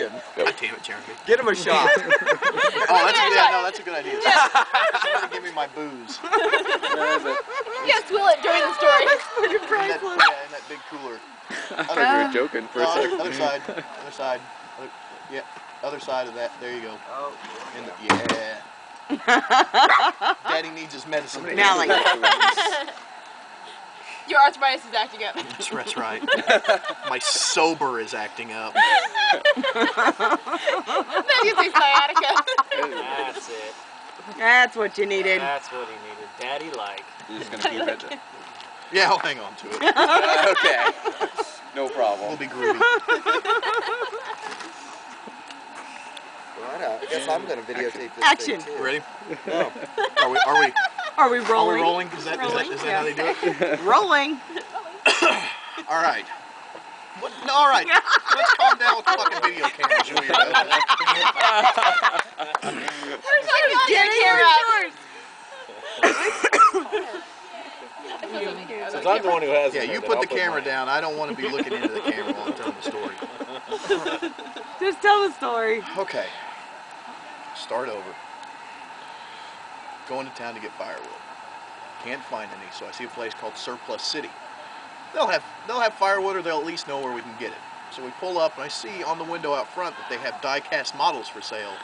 action. God damn it, Jeremy. Get him a shot. That's a good idea. Somebody give me my booze. Yes, will it during the story. In that big cooler. I thought you were joking for a second. Other side. Other side of that. There you go. Oh. Yeah. Daddy needs his medicine. Nelly. Your arthritis is acting up. That's right. My sober is acting up. Then you say sciatica. That's it. That's what you needed. That's what he needed. Daddy like. You're just gonna keep it. Yeah, I'll hang on to it. Okay. No problem. We'll be groovy. Right on. I guess I'm going to videotape this Action. thing too. Ready? No. Are we Are we rolling? rolling? Is that how they do it? Rolling. All right. What? No, all right. Let's calm down with the fucking video cameras. We're talking about your camera. Since I'm the one who has Yeah, it, you then put I'll the camera mine. down. I don't want to be looking into the camera while I'm telling the story. Just tell the story. Okay. Start over. Going to town to get firewood. Can't find any, so I see a place called Surplus City. They'll have firewood, or they'll at least know where we can get it. So we pull up, and I see on the window out front that they have die-cast models for sale,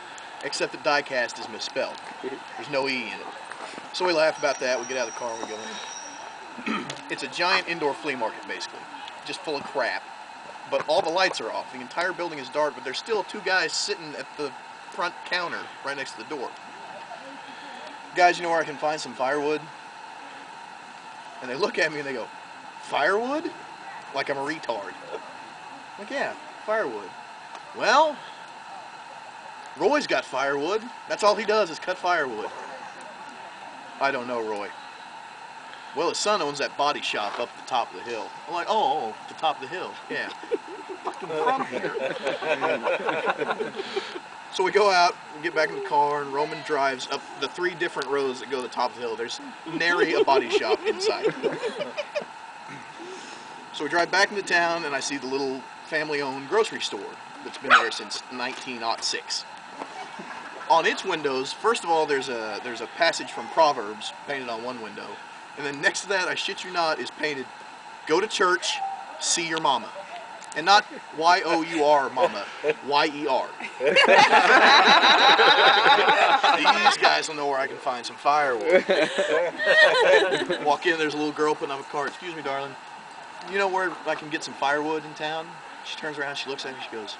except that die-cast is misspelled. There's no E in it. So we laugh about that. We get out of the car and we go in. It's a giant indoor flea market, basically, just full of crap. But all the lights are off. The entire building is dark, but there's still two guys sitting at the front counter right next to the door. Guys, you know where I can find some firewood? And they look at me and they go, firewood? Like I'm a retard. I'm like, yeah, firewood. Well, Roy's got firewood. That's all he does is cut firewood. I don't know, Roy. Well, his son owns that body shop up at the top of the hill. I'm like, oh, the top of the hill, yeah. Fucking from here. So we go out, we get back in the car, and Roman drives up the 3 different roads that go to the top of the hill. There's nary a body shop inside. So we drive back into town, and I see the little family-owned grocery store that's been there since 1906. On its windows, first of all, there's a passage from Proverbs painted on one window, and then next to that, I shit you not, is painted, "Go to church, see your mama." And not Y-O-U-R, mama, Y-E-R. These guys will know where I can find some firewood. Walk in, there's a little girl putting up a cart. "Excuse me, darling. You know where I can get some firewood in town?" She turns around, she looks at me, she goes,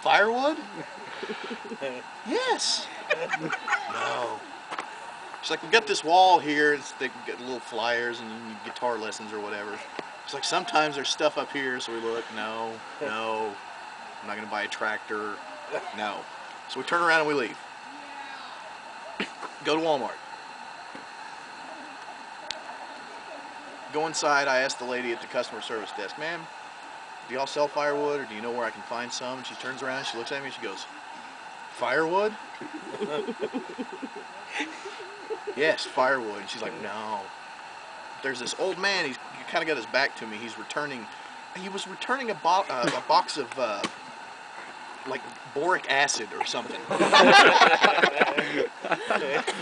"Firewood?" "Yes." "No." She's like, "We got this wall here. They can get little flyers and guitar lessons or whatever." She's like, "Sometimes there's stuff up here." So we look, no, I'm not going to buy a tractor, no. So we turn around and we leave. Go to Walmart. Go inside, I ask the lady at the customer service desk, "Ma'am, do y'all sell firewood, or do you know where I can find some?" And she turns around, she looks at me, and she goes, "Firewood?" "Yes, firewood." And she's like, "No." There's this old man, he kind of got his back to me. He was returning a box of like boric acid or something.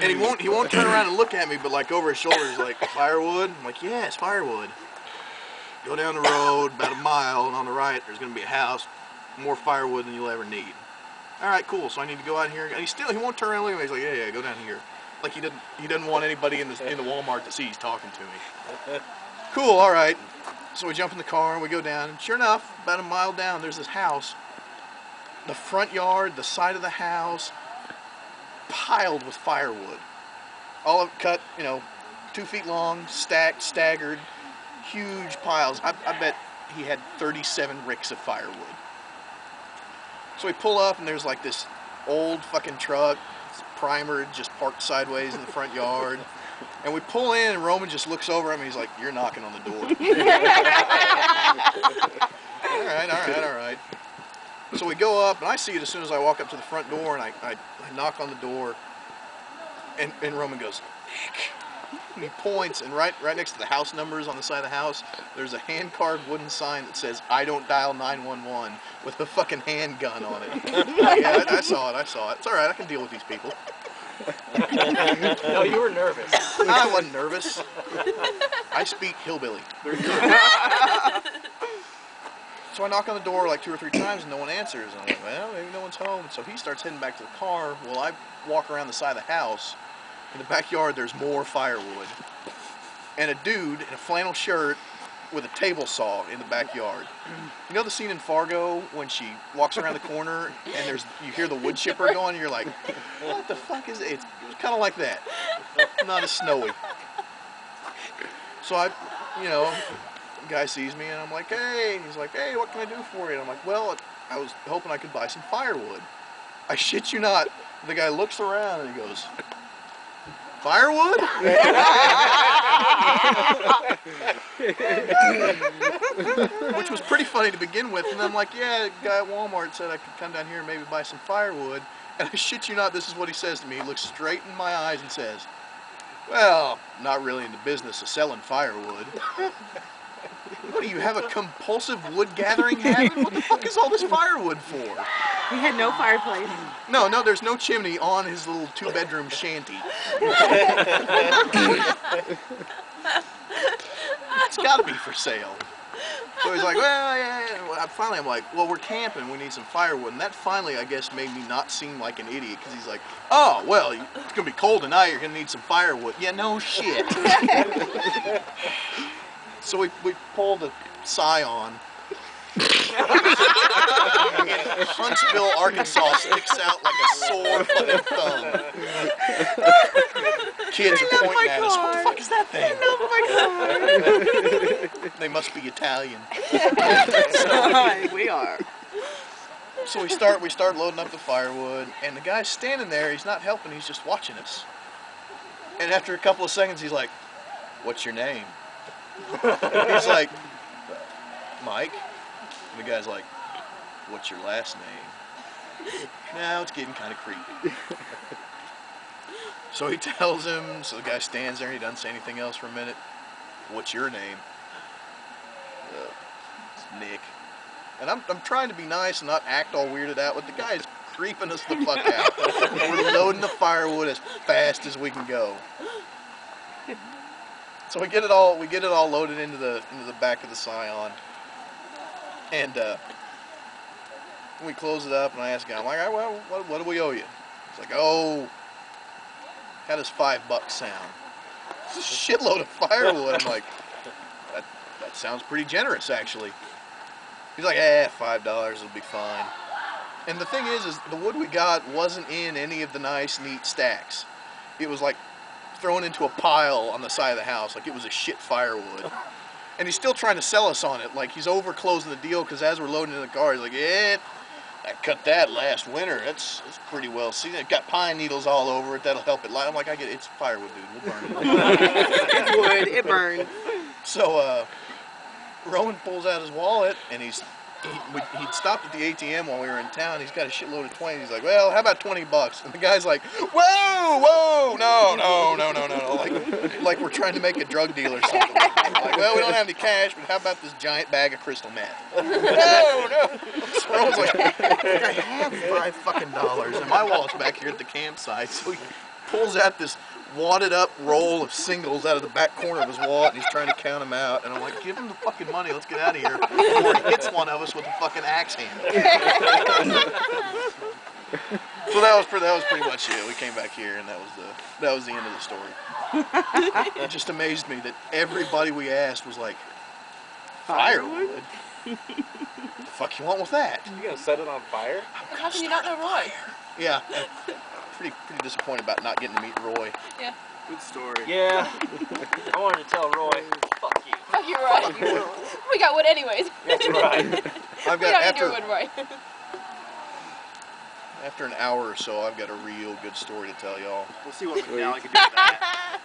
And he won't turn around and look at me, but like over his shoulder he's like, "Firewood?" I'm like, "Yes, firewood." Go down the road about a mile, and on the right there's going to be a house, more firewood than you'll ever need. All right, cool. So I need to go out here, and he won't turn around and look at me. He's like, yeah, go down here. Like he doesn't want anybody in the Walmart to see he's talking to me. Cool, all right. So we jump in the car and we go down, and sure enough, about a mile down, there's this house. The front yard, the side of the house, piled with firewood. All of it cut, 2 feet long, stacked, staggered, huge piles. I bet he had 37 ricks of firewood. So we pull up, and there's like this old fucking truck, primer, just parked sideways in the front yard. And we pull in, and Roman just looks over at me. He's like, "You're knocking on the door." All right. So we go up, and I see it as soon as I walk up to the front door, and I knock on the door, and Roman goes, "Nick, And he points, and right next to the house numbers on the side of the house, there's a hand-carved wooden sign that says, "I don't dial 911," with a fucking handgun on it. Yeah, I saw it. It's all right. I can deal with these people. No, you were nervous. I wasn't nervous. I speak hillbilly. So I knock on the door like 2 or 3 times and no one answers. And I'm like, well, maybe no one's home. And so he starts heading back to the car. Well, I walk around the side of the house. In the backyard, there's more firewood. And a dude in a flannel shirt with a table saw in the backyard. You know the scene in Fargo when she walks around the corner and you hear the wood chipper going, and you're like, what the fuck is it? It was kind of like that. Not as snowy. So the guy sees me and I'm like, hey, and he's like, hey, what can I do for you? And I'm like, well, I was hoping I could buy some firewood. I shit you not, the guy looks around and he goes, firewood? Which was pretty funny to begin with, and I'm like, yeah, the guy at Walmart said I could come down here and maybe buy some firewood, and I shit you not, this is what he says to me. He looks straight in my eyes and says, well, not really in the business of selling firewood. What do you have, a compulsive wood gathering habit? What the fuck is all this firewood for? He had no fireplace. No, there's no chimney on his little 2-bedroom shanty. It's got to be for sale. So he's like, well, yeah. Well, finally, I'm like, well, we're camping. We need some firewood. And that finally, I guess, made me not seem like an idiot. Because he's like, oh, well, it's going to be cold tonight. You're going to need some firewood. Yeah, no shit. So we pull the Scion. And Huntsville, Arkansas sticks out like a sore fucking thumb. Kids are pointing at us. What the fuck is that thing? They must be Italian. We are. So we start loading up the firewood, and the guy's standing there. He's not helping. He's just watching us. And after a couple of seconds, he's like, "What's your name?" He's like, "Mike." And the guy's like, "What's your last name?" Now it's getting kind of creepy. So he tells him, so the guy stands there and he doesn't say anything else for a minute. "What's your name?" It's Nick. And I'm trying to be nice and not act all weirded out, but the guy is creeping us the fuck out. We're loading the firewood as fast as we can go. So we get it all loaded into the back of the Scion. And we close it up, and I ask the guy, I'm like, all right, well, what do we owe you? He's like, oh, how does $5 sound? It's a shitload of firewood. I'm like, that sounds pretty generous, actually. He's like, $5 will be fine. And the thing is the wood we got wasn't in any of the nice, neat stacks. It was like thrown into a pile on the side of the house, like it was a shit firewood. And he's still trying to sell us on it, like he's over closing the deal, because as we're loading in the car, he's like, yeah, I cut that last winter. It's pretty well seasoned. It got pine needles all over it. That'll help it light. I'm like, I get it. It's firewood, dude. We'll burn it. It's wood. It burned. So Roman pulls out his wallet, and he'd stopped at the ATM while we were in town. He's got a shitload of 20s. He's like, well, how about $20? And the guy's like, whoa, no. Like we're trying to make a drug deal or something. Like, well, we don't have any cash, but how about this giant bag of crystal meth? No. So Roman's like, I have $5 and my wallet's back here at the campsite. So he pulls out this wadded up roll of singles out of the back corner of his wallet, and he's trying to count them out. And I'm like, give him the fucking money, let's get out of here before he hits one of us with a fucking axe handle. So that was pretty much it. We came back here, and that was the end of the story. It just amazed me that everybody we asked was like, firewood? The fuck you want with that? You gonna set it on fire? How can you not know Roy? Yeah. Pretty disappointed about not getting to meet Roy. Yeah. Good story. Yeah. I wanted to tell Roy, fuck you. Fuck you, Roy. We got wood anyways. That's right. I've We got don't need your wood, Roy. after an hour or so, I've got a real good story to tell y'all. We'll see what McNally can do with that.